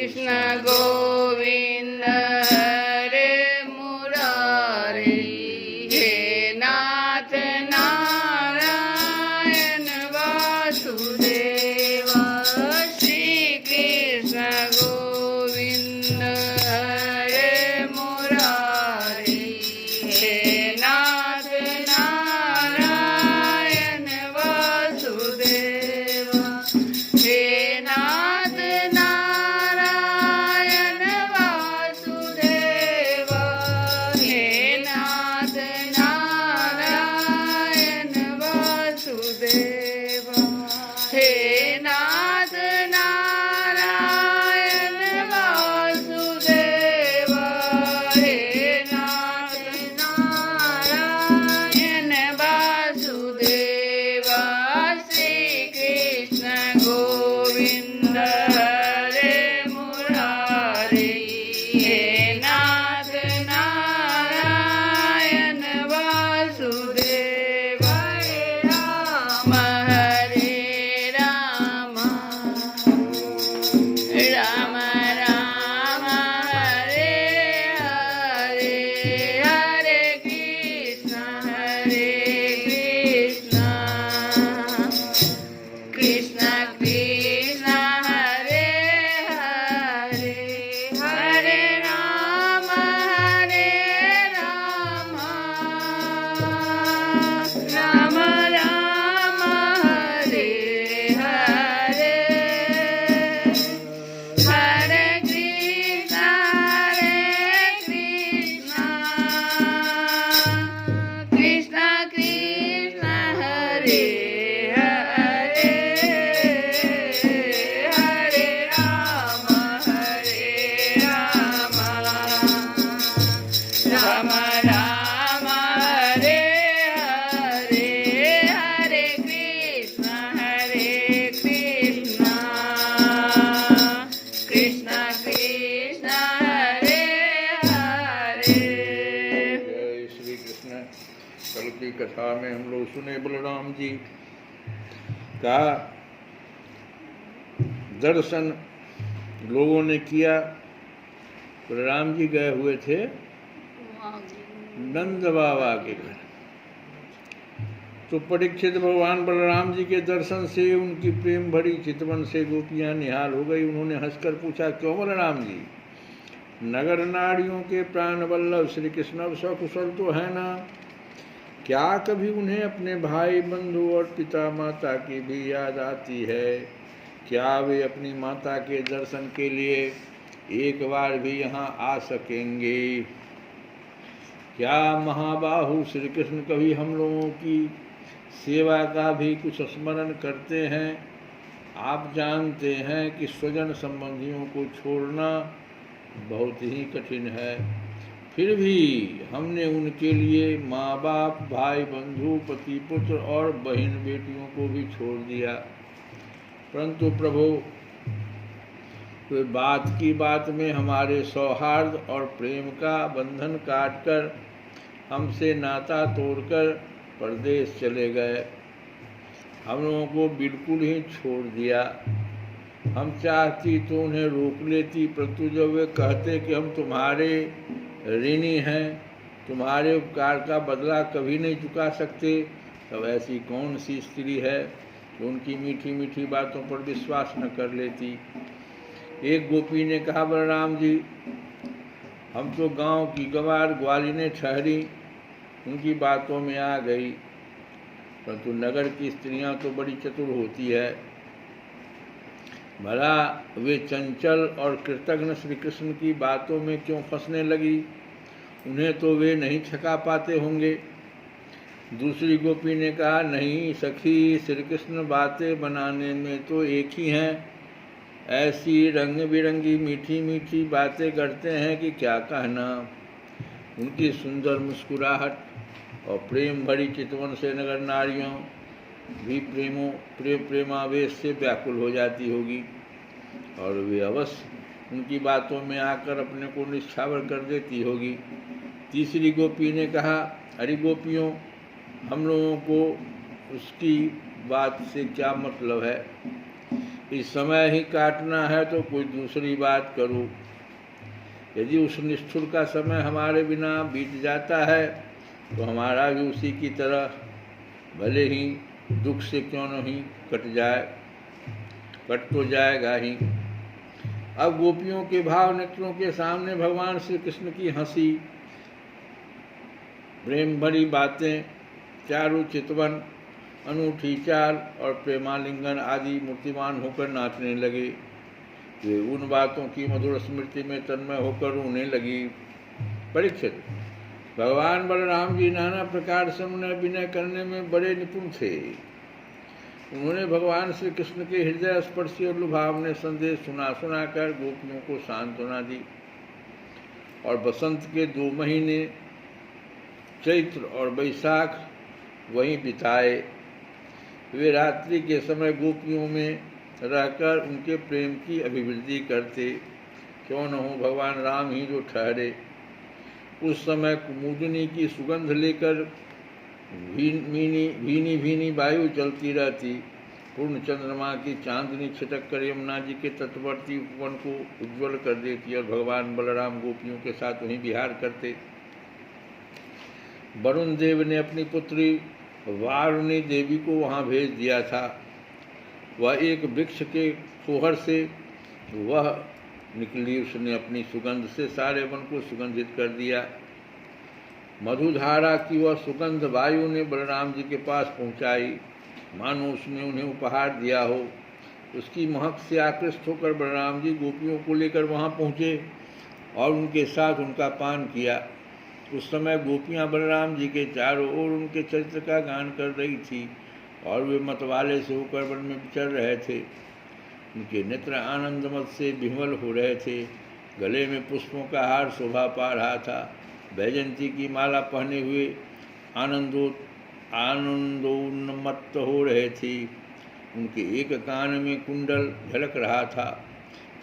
कृष्ण गोविंद हरे मुरारी, हे नाथ नारायण वासुदेव। श्री कृष्ण गोविंद हरे मुरारी, हे नाथ नारायण वासुदेव। हे नाथ नारायण वासुदेव, हे नाथ नारायण वासुदेव। हे नाथ नारायण वासुदेव, हे नाथ नारायण वासुदेव। श्री कृष्ण गोविंद हरे मुरारी, हे नाथ नारायण वासुदेव। हरे राम राम राम हरे हरे, हरे कृष्ण कृष्ण कृष्ण हरे हरे, हरे राम राम राम हरे हरे, हरे कृष्ण कृष्ण कृष्ण हरे हरे, हरे राम राम राम हरे हरे, हरे कृष्ण कृष्ण कृष्ण हरे हरे। जय श्री कृष्ण। कल की कथा में हम लोग सुने बलराम जी का दर्शन लोगों ने किया। बलराम जी गए हुए थे नंद बाबा के घर, तो परीक्षित भगवान बलराम जी के दर्शन से उनकी प्रेम भरी चितवन से गोपियां निहाल हो गई। उन्होंने हंसकर पूछा, क्यों बलराम जी, नगर नारियों के प्राण वल्लभ श्री कृष्ण अब सकुशल तो है ना? क्या कभी उन्हें अपने भाई बंधु और पिता माता की भी याद आती है? क्या वे अपनी माता के दर्शन के लिए एक बार भी यहाँ आ सकेंगे? क्या महाबाहु श्री कृष्ण कभी हम लोगों की सेवा का भी कुछ स्मरण करते हैं? आप जानते हैं कि स्वजन संबंधियों को छोड़ना बहुत ही कठिन है, फिर भी हमने उनके लिए माँ बाप, भाई बंधु, पति पुत्र और बहन बेटियों को भी छोड़ दिया। परंतु प्रभु, वे बात की बात में हमारे सौहार्द और प्रेम का बंधन काटकर, हमसे नाता तोड़कर परदेश चले गए। हम लोगों को बिल्कुल ही छोड़ दिया। हम चाहती तो उन्हें रोक लेती, परंतु जब वे कहते कि हम तुम्हारे ऋणी हैं, तुम्हारे उपकार का बदला कभी नहीं चुका सकते, तब ऐसी कौन सी स्त्री है जो उनकी मीठी मीठी बातों पर विश्वास न कर लेती। एक गोपी ने कहा, बलराम जी, हम तो गांव की गंवार ग्वालिनें ठहरी, उनकी बातों में आ गई, परंतु नगर की स्त्रियां तो बड़ी चतुर होती है। भला वे चंचल और कृतज्ञ श्री कृष्ण की बातों में क्यों फंसने लगी? उन्हें तो वे नहीं छका पाते होंगे। दूसरी गोपी ने कहा, नहीं सखी, श्री कृष्ण बातें बनाने में तो एक ही हैं। ऐसी रंग बिरंगी मीठी मीठी बातें करते हैं कि क्या कहना। उनकी सुंदर मुस्कुराहट और प्रेम भरी चितवन से नगर नारियों भी प्रेमावेश से व्याकुल हो जाती होगी, और वे अवश्य उनकी बातों में आकर अपने को निछावर कर देती होगी। तीसरी गोपी ने कहा, अरे गोपियों, हम लोगों को उसकी बात से क्या मतलब है? इस समय ही काटना है तो कोई दूसरी बात करो। यदि उस निष्ठुर का समय हमारे बिना बीत जाता है तो हमारा भी उसी की तरह भले ही दुख से क्यों नहीं कट तो जाएगा ही। अब गोपियों के भाव नेत्रों के सामने भगवान श्री कृष्ण की हंसी, प्रेम भरी बातें, चारु चितवन, अनूठी चाल और प्रेमालिंगन आदि मूर्तिमान होकर नाचने लगे। वे उन बातों की मधुर स्मृति में तन्मय होकर रोने लगी। परीक्षित, भगवान बलराम जी नाना प्रकार से उन्हें विनय करने में बड़े निपुण थे। उन्होंने भगवान श्री कृष्ण के हृदय स्पर्शी और लुभावने संदेश सुना कर गोपियों को सांत्वना दी और बसंत के 2 महीने चैत्र और बैसाख वहीं बिताए। वे रात्रि के समय गोपियों में रहकर उनके प्रेम की अभिवृद्धि करते। क्यों न हो भगवान राम ही जो ठहरे। उस समय कुमुदिनी की सुगंध लेकर भीनी वायु चलती रहती। पूर्ण चंद्रमा की चांदनी छिटक कर यमुना जी के तटवर्ती वन को उज्ज्वल कर देती और भगवान बलराम गोपियों के साथ वहीं विहार करते। वरुण देव ने अपनी पुत्री वारुणी देवी को वहां भेज दिया था। वह एक वृक्ष के सोहर से वह निकली। उसने अपनी सुगंध से सारे वन को सुगंधित कर दिया। मधुधारा की वह सुगंध वायु ने बलराम जी के पास पहुंचाई, मानो उसने उन्हें उपहार दिया हो। उसकी महक से आकृष्ट होकर बलराम जी गोपियों को लेकर वहां पहुंचे और उनके साथ उनका पान किया। उस समय गोपियां बलराम जी के चारों ओर उनके चरित्र का गान कर रही थी और वे मतवाले से होकर वन में विचर रहे थे। उनके नेत्र आनंद मत से विह्वल हो रहे थे। गले में पुष्पों का हार शोभा पा रहा था। वैजयंती की माला पहने हुए आनंदोन्मत्त हो रहे थे। उनके एक कान में कुंडल झलक रहा था।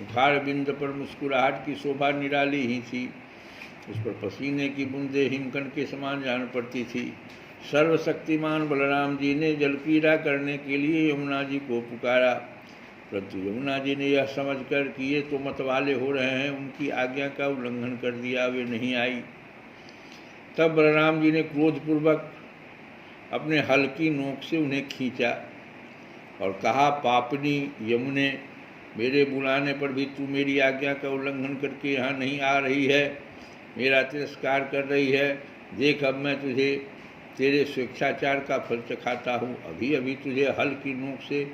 मुखार बिंद पर मुस्कुराहट की शोभा निराली ही थी। उस पर पसीने की बूंदें हिमकण के समान जान पड़ती थी। सर्वशक्तिमान बलराम जी ने जलक्रीड़ा करने के लिए यमुना जी को पुकारा, परंतु यमुना जी ने यह समझकर कि ये तो मतवाले हो रहे हैं, उनकी आज्ञा का उल्लंघन कर दिया। वे नहीं आई। तब बलराम जी ने क्रोधपूर्वक अपने हल की नोक से उन्हें खींचा और कहा, पापनी यमुने, मेरे बुलाने पर भी तू मेरी आज्ञा का उल्लंघन करके यहाँ नहीं आ रही है, मेरा तिरस्कार कर रही है। देख, अब मैं तुझे तेरे स्वेच्छाचार का फल चखाता हूँ। अभी अभी तुझे हल की नोक से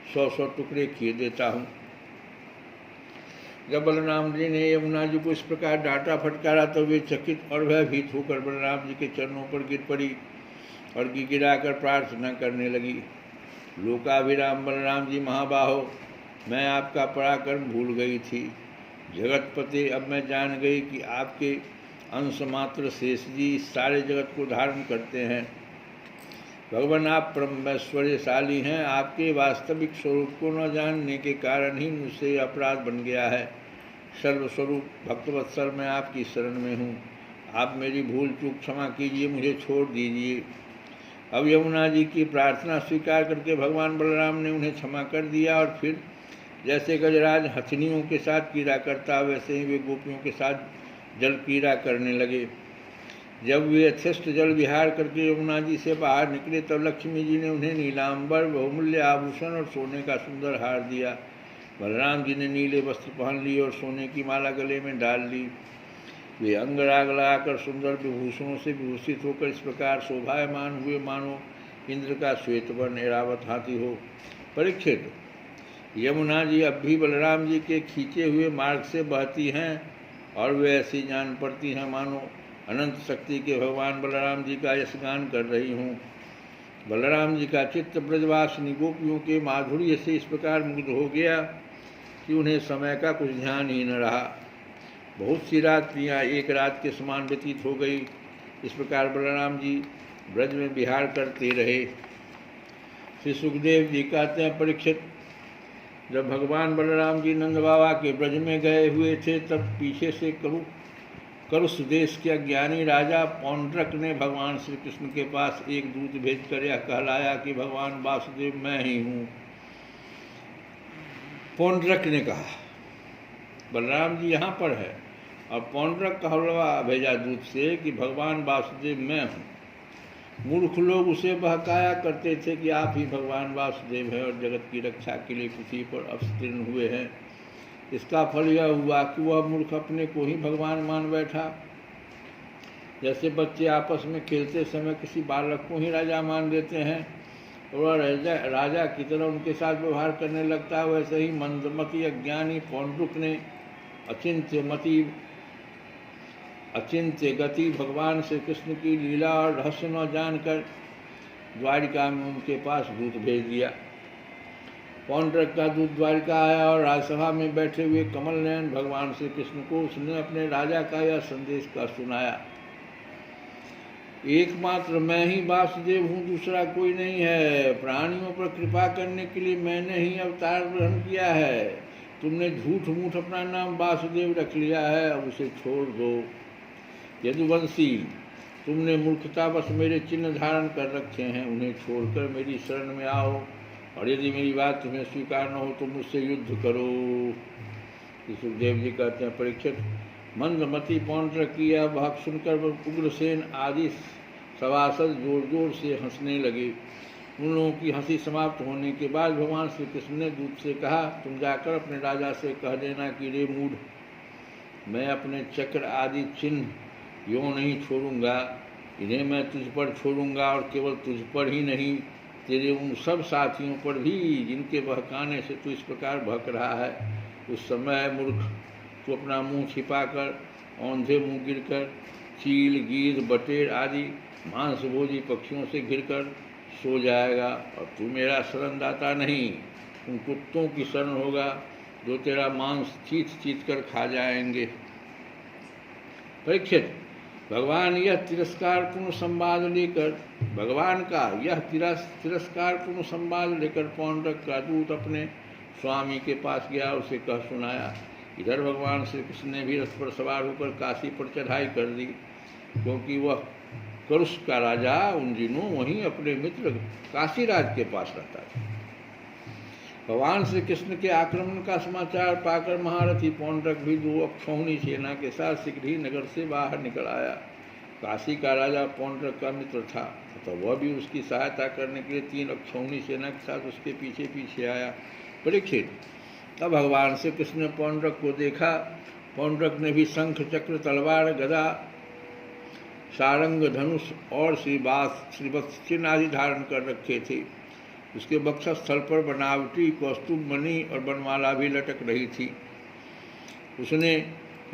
100 टुकड़े किए देता हूँ। जब बलराम जी ने यमुना जी को इस प्रकार डांटा फटकारा तो वे चकित और भयभीत होकर बलराम जी के चरणों पर गिर पड़ी और गिड़गिड़ाकर प्रार्थना करने लगी। लोकाभिराम बलराम जी महाबाहो, मैं आपका पराक्रम भूल गई थी। जगतपते, अब मैं जान गई कि आपके अंश मात्र शेष जी सारे जगत को धारण करते हैं। भगवान, आप परमैश्वर्यशाली हैं। आपके वास्तविक स्वरूप को न जानने के कारण ही मुझसे अपराध बन गया है। सर्वस्वरूप भक्तवत्सल, मैं आपकी शरण में हूँ। आप मेरी भूल चूक क्षमा कीजिए, मुझे छोड़ दीजिए। अब यमुना जी की प्रार्थना स्वीकार करके भगवान बलराम ने उन्हें क्षमा कर दिया और फिर जैसे गजराज हथनियों के साथ क्रीड़ा करता, वैसे ही वे गोपियों के साथ जल क्रीड़ा करने लगे। जब वे यथेष्ट जल विहार करके यमुना जी से बाहर निकले तब लक्ष्मी जी ने उन्हें नीलांबर, बहुमूल्य आभूषण और सोने का सुंदर हार दिया। बलराम जी ने नीले वस्त्र पहन लिए और सोने की माला गले में डाल ली। वे अंगराग लगाकर सुंदर विभूषणों से विभूषित होकर इस प्रकार शोभायमान हुए मानो इंद्र का श्वेत वर्ण ऐरावत हाथी हो। परीक्षित, यमुना जी अब भी बलराम जी के खींचे हुए मार्ग से बहती हैं और वे ऐसी जान पड़ती हैं मानो अनंत शक्ति के भगवान बलराम जी का यशगान कर रही हूँ। बलराम जी का चित्त ब्रजवासिनी गोपियों के माधुर्य से इस प्रकार मुग्ध हो गया कि उन्हें समय का कुछ ध्यान ही न रहा। बहुत सी रात्रियाँ एक रात के समान व्यतीत हो गई। इस प्रकार बलराम जी ब्रज में विहार करते रहे। श्री सुखदेव जी कहते हैं, परीक्षित, जब भगवान बलराम जी नंद बाबा के ब्रज में गए हुए थे तब पीछे से करुष देश के अज्ञानी राजा पौंड्रक ने भगवान श्री कृष्ण के पास एक दूत भेजकर यह कहलाया कि भगवान वासुदेव मैं ही हूँ। पौंड्रक ने कहा, बलराम जी यहाँ पर है। और पौंड्रक का हलवा भेजा दूत से कि भगवान वासुदेव मैं हूँ। मूर्ख लोग उसे बहकाया करते थे कि आप ही भगवान वासुदेव हैं और जगत की रक्षा के लिए पृथ्वी पर अवतीर्ण हुए हैं। इसका फल यह हुआ कि वह मूर्ख अपने को ही भगवान मान बैठा। जैसे बच्चे आपस में खेलते समय किसी बालक को ही राजा मान देते हैं और वह राजा की तरह उनके साथ व्यवहार करने लगता है, वैसे ही मंदमती अज्ञानी पौंड्रुक ने अचिंत्य गति भगवान श्री कृष्ण की लीला और रहस्य न जानकर द्वारिका में उनके पास दूत भेज दिया। पौंड्रक का दूत द्वारिका आया और राजसभा में बैठे हुए कमल नयन भगवान श्री कृष्ण को उसने अपने राजा का यह संदेश का सुनाया, एकमात्र मैं ही वासुदेव हूँ, दूसरा कोई नहीं है। प्राणियों पर कृपा करने के लिए मैंने ही अवतार ग्रहण किया है। तुमने झूठ मूठ अपना नाम वासुदेव रख लिया है, अब उसे छोड़ दो। यदुवंशी, तुमने मूर्खतावश मेरे चिन्ह धारण कर रखे हैं, उन्हें छोड़कर मेरी शरण में आओ, और यदि मेरी बात तुम्हें स्वीकार न हो तो मुझसे युद्ध करो। सुखदेव जी कहते हैं, परीक्षित, मंदमती पौंड्रक की यह बात सुनकर उग्रसेन आदि सभासद जोर जोर से हंसने लगे। उन लोगों की हंसी समाप्त होने के बाद भगवान श्री कृष्ण ने दूत से कहा, तुम जाकर अपने राजा से कह देना कि रे मूढ़, मैं अपने चक्र आदि चिन्ह यूँ नहीं छोड़ूंगा, इन्हें मैं तुझ पर छोड़ूंगा, और केवल तुझ पर ही नहीं, तेरे उन सब साथियों पर भी जिनके बहकाने से तू इस प्रकार बहक रहा है। उस समय मूर्ख, तू अपना मुंह छिपाकर, औंधे मुंह गिरकर, चील, गीद, बटेर आदि मांसभोजी पक्षियों से घिरकर सो जाएगा, और तू मेरा शरणदाता नहीं, उन कुत्तों की शरण होगा जो तेरा मांस चीत चीत कर खा जाएंगे। परीक्षित, भगवान का यह तिरस्कारपूर्ण संवाद लेकर पौंड्रक का दूत अपने स्वामी के पास गया, उसे कह सुनाया। इधर भगवान श्री कृष्ण ने भी रथ पर सवार होकर काशी पर चढ़ाई कर दी, क्योंकि वह करुष का राजा उन दिनों वहीं अपने मित्र काशीराज के पास रहता था। भगवान श्री कृष्ण के आक्रमण का समाचार पाकर महारथी पौंड्रक भी 2 अक्षौहिणी सेना के साथ शीघ्र ही नगर से बाहर निकल आया। काशी का राजा पौंड्रक का मित्र था, तो वह भी उसकी सहायता करने के लिए 3 अक्षौहिणी सेना के साथ उसके पीछे पीछे आया। परीक्षित, तब भगवान श्री कृष्ण ने पौंड्रक को देखा। पौंड्रक ने भी शंख, चक्र, तलवार, गदा, सारंग, धनुष और श्रीवत्स चिन्ह आदि धारण कर रखे थे। उसके वक्षस्थल पर बनावटी कौस्तुभ मणि और बनमाला भी लटक रही थी। उसने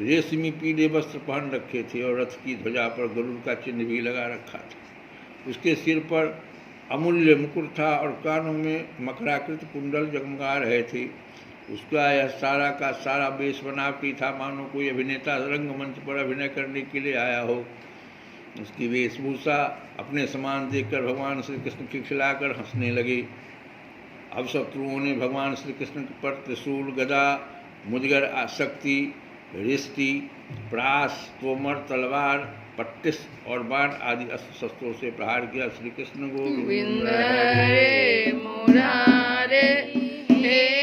रेशमी पीले वस्त्र पहन रखे थे और रथ की ध्वजा पर गरुड़ का चिन्ह भी लगा रखा था। उसके सिर पर अमूल्य मुकुट था और कानों में मकराकृत कुंडल जगमगा रहे थे। उसका यह सारा का सारा वेश बनावटी था, मानो कोई अभिनेता रंगमंच पर अभिनय करने के लिए आया हो। उसकी वेशभूषा अपने समान देखकर भगवान श्री कृष्ण खिलखिलाकर हंसने लगे। अब शत्रुओं ने भगवान श्री कृष्ण पर त्रिशूल, गदा, मुदगर, आसक्ति, रिष्टि, प्रास, तोमर, तलवार, पट्टिस और बाण आदि अस्त्र शस्त्रों से प्रहार किया। श्री कृष्ण गोविंद हरे मुरारे हे